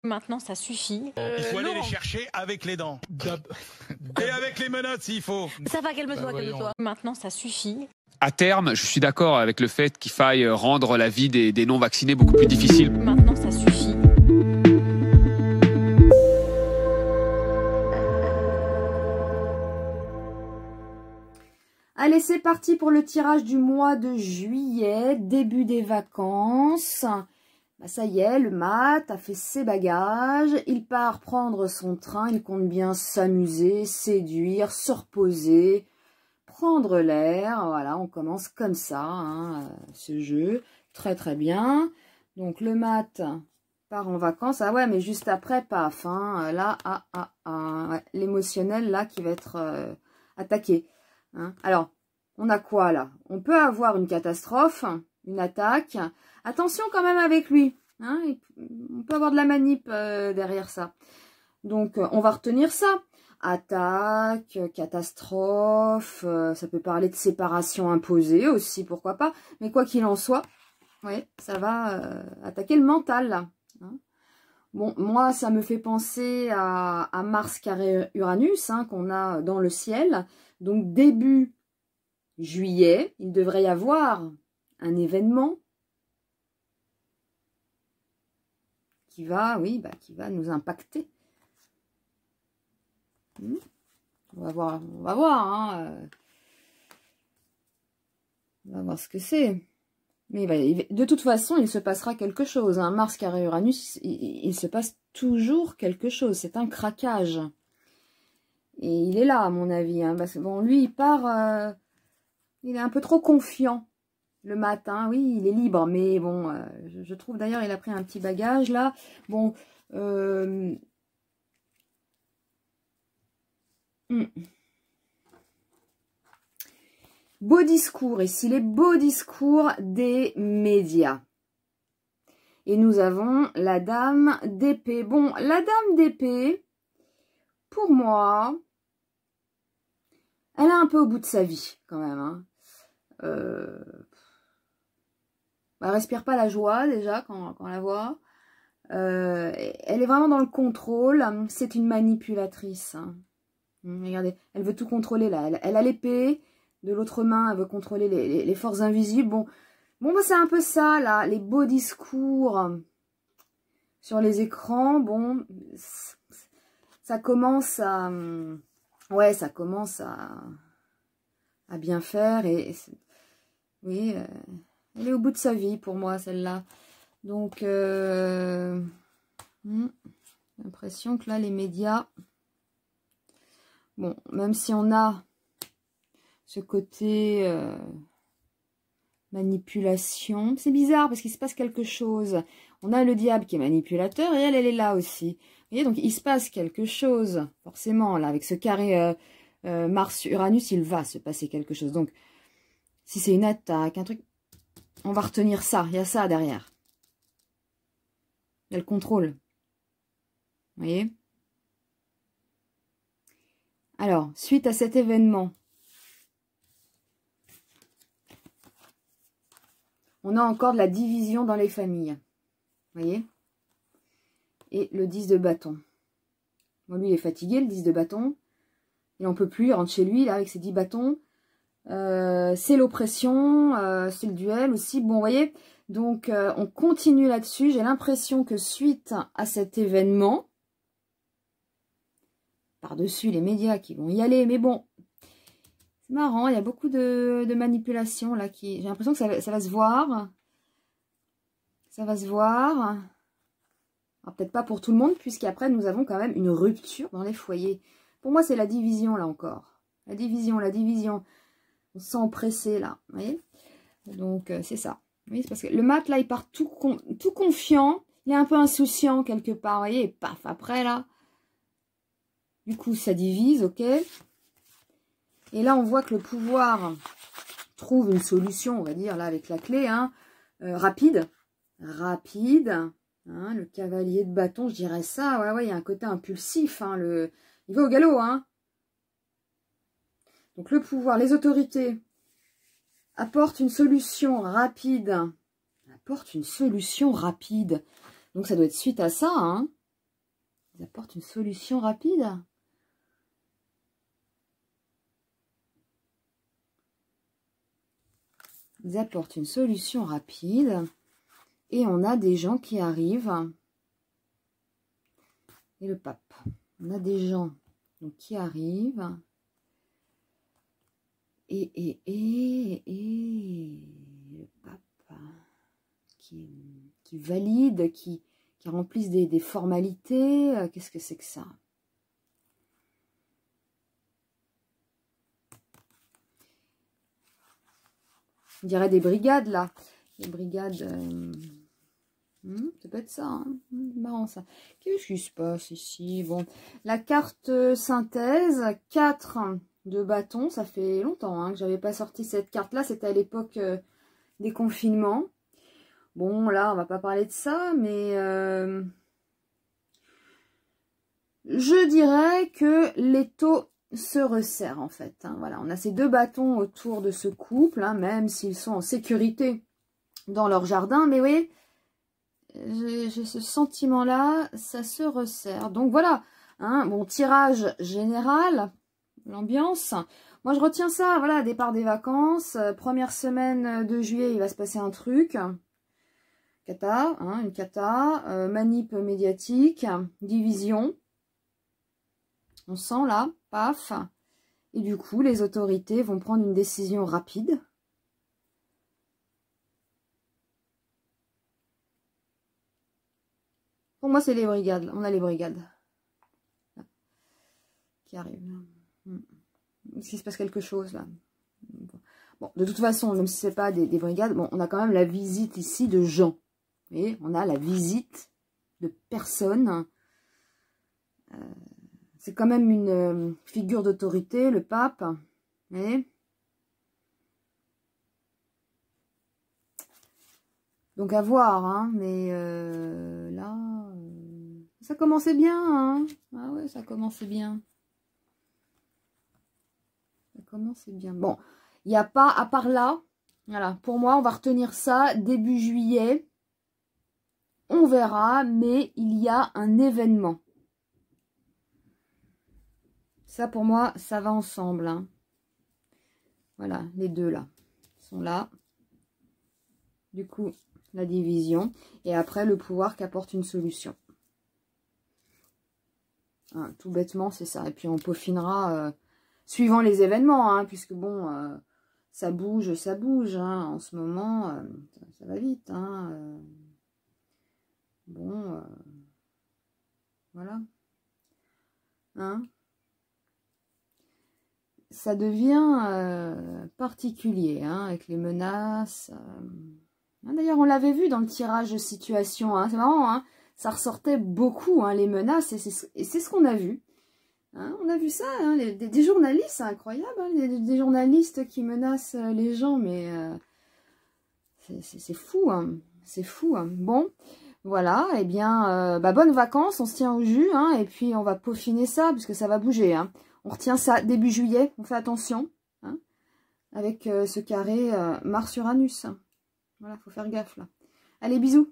Maintenant, ça suffit. Il faut aller les chercher avec les dents. Et avec les menottes s'il faut. Ça va, calme-toi, calme-toi. Maintenant, ça suffit. À terme, je suis d'accord avec le fait qu'il faille rendre la vie des non-vaccinés beaucoup plus difficile. Maintenant, ça suffit. Allez, c'est parti pour le tirage du mois de juillet, début des vacances. Bah, ça y est, le mat a fait ses bagages, il part prendre son train, il compte bien s'amuser, séduire, se reposer, prendre l'air. Voilà, on commence comme ça, hein, ce jeu. Très très bien. Donc le mat part en vacances. Ah ouais, mais juste après, paf, hein, là, ouais, l'émotionnel là qui va être attaqué. Hein. Alors, on a quoi là? On peut avoir une catastrophe, une attaque. Attention quand même avec lui. Hein, on peut avoir de la manip derrière ça. Donc, on va retenir ça. Attaque, catastrophe, ça peut parler de séparation imposée aussi, pourquoi pas. Mais quoi qu'il en soit, ouais, ça va attaquer le mental là. Hein. Bon, moi, ça me fait penser à Mars carré Uranus, hein, qu'on a dans le ciel. Donc, début juillet, il devrait y avoir un événement qui va, oui, bah, qui va nous impacter. On va voir, hein, on va voir ce que c'est. Mais bah, de toute façon, il se passera quelque chose. Hein. Mars carré Uranus, il se passe toujours quelque chose. C'est un craquage. Et il est là, à mon avis. Hein, parce que bon, lui, il part... il est un peu trop confiant le matin. Oui, il est libre. Mais bon, je trouve d'ailleurs, il a pris un petit bagage là. Bon... Beau discours, ici les beaux discours des médias. Et nous avons la dame d'épée. Bon, la dame d'épée, pour moi, elle est un peu au bout de sa vie, quand même. Hein. Elle respire pas la joie, déjà, quand on la voit. Elle est vraiment dans le contrôle. C'est une manipulatrice. Hein. Regardez, elle veut tout contrôler, là. Elle a l'épée. De l'autre main, elle veut contrôler les forces invisibles. Bon bah, c'est un peu ça, là. Les beaux discours sur les écrans. Bon, ça commence à... Ouais, ça commence à bien faire. Et oui, elle est au bout de sa vie, pour moi, celle-là. Donc, j'ai l'impression que là, les médias... Bon, même si on a... ce côté manipulation. C'est bizarre parce qu'il se passe quelque chose. On a le diable qui est manipulateur et elle est là aussi. Vous voyez, donc il se passe quelque chose. Forcément, là, avec ce carré Mars-Uranus, il va se passer quelque chose. Donc, si c'est une attaque, un truc, on va retenir ça. Il y a ça derrière. Il y a le contrôle. Vous voyez? Alors, suite à cet événement, on a encore de la division dans les familles. Vous voyez? Et le 10 de bâton. Bon, lui, il est fatigué, le 10 de bâton. Il n'en peut plus, il rentre chez lui, là, avec ses 10 bâtons. C'est l'oppression, c'est le duel aussi. Bon, vous voyez? Donc, on continue là-dessus. J'ai l'impression que suite à cet événement, par-dessus les médias qui vont y aller, mais bon... C'est marrant, il y a beaucoup de manipulation là qui... J'ai l'impression que ça va se voir. Ça va se voir. Alors peut-être pas pour tout le monde, puisqu'après nous avons quand même une rupture dans les foyers. Pour moi, c'est la division là encore. La division, la division. On se sent oppressé là, vous voyez? Donc c'est ça. Oui, c'est parce que le mat là, il part tout confiant. Il est un peu insouciant quelque part, vous voyez? Et paf, après là. Du coup, ça divise, ok? Et là, on voit que le pouvoir trouve une solution, on va dire, là, avec la clé, hein, rapide. Rapide. Hein, le cavalier de bâton, je dirais ça. Ouais, il y a un côté impulsif. Hein, il va au galop. Hein. Donc, le pouvoir, les autorités apportent une solution rapide. Apportent une solution rapide. Donc, ça doit être suite à ça. Hein. Ils apportent une solution rapide. Ils apportent une solution rapide. Et on a des gens qui arrivent. Et le pape. On a des gens donc, qui arrivent. Et le pape qui valide, qui remplissent des formalités. Qu'est-ce que c'est que ça? On dirait des brigades, là. Des brigades... ça peut être ça. Hein. Marrant, ça. Qu'est-ce qui se passe ici? Bon, la carte synthèse, 4 de bâton. Ça fait longtemps hein, que j'avais pas sorti cette carte-là. C'était à l'époque des confinements. Bon, là, on va pas parler de ça, mais je dirais que l'étau se resserre, en fait. Hein. Voilà, on a ces 2 bâtons autour de ce couple, hein, même s'ils sont en sécurité dans leur jardin. Mais oui, j'ai ce sentiment-là, ça se resserre. Donc, voilà, hein, bon, tirage général, l'ambiance. Moi, je retiens ça, voilà, départ des vacances, première semaine de juillet, il va se passer un truc. Cata, hein, une cata, manip médiatique, division. On sent là, paf. Et du coup, les autorités vont prendre une décision rapide. Pour moi, c'est les brigades. On a les brigades qui arrivent. S'il se passe quelque chose là. Bon, de toute façon, même si ce n'est pas des brigades, bon, on a quand même la visite ici de gens. Et on a la visite de personnes. C'est quand même une figure d'autorité, le pape. Et donc à voir, hein, mais là, ça commençait bien. Hein. Ah ouais, ça commençait bien. Ça commençait bien. Bon, il n'y a pas, à part là, voilà, pour moi, on va retenir ça début juillet. On verra, mais il y a un événement. Ça, pour moi, ça va ensemble. Hein. Voilà, les deux là sont là. Du coup, la division. Et après, le pouvoir qui apporte une solution. Hein, tout bêtement, c'est ça. Et puis, on peaufinera suivant les événements. Hein, puisque, bon, ça bouge. Hein, en ce moment, ça va vite. Hein, bon, voilà. Hein? Ça devient particulier, hein, avec les menaces. D'ailleurs, on l'avait vu dans le tirage de situation. Hein, c'est marrant, hein, ça ressortait beaucoup, hein, les menaces, et c'est ce qu'on a vu. Hein, on a vu ça, hein, des journalistes, c'est incroyable, hein, des journalistes qui menacent les gens, mais c'est fou, hein, c'est fou. Hein. Bon, voilà, eh bien, bonnes vacances, on se tient au jus, hein, et puis on va peaufiner ça, puisque ça va bouger. Hein. On retient ça début juillet, on fait attention, hein, avec ce carré Mars-Uranus. Voilà, faut faire gaffe là. Allez, bisous.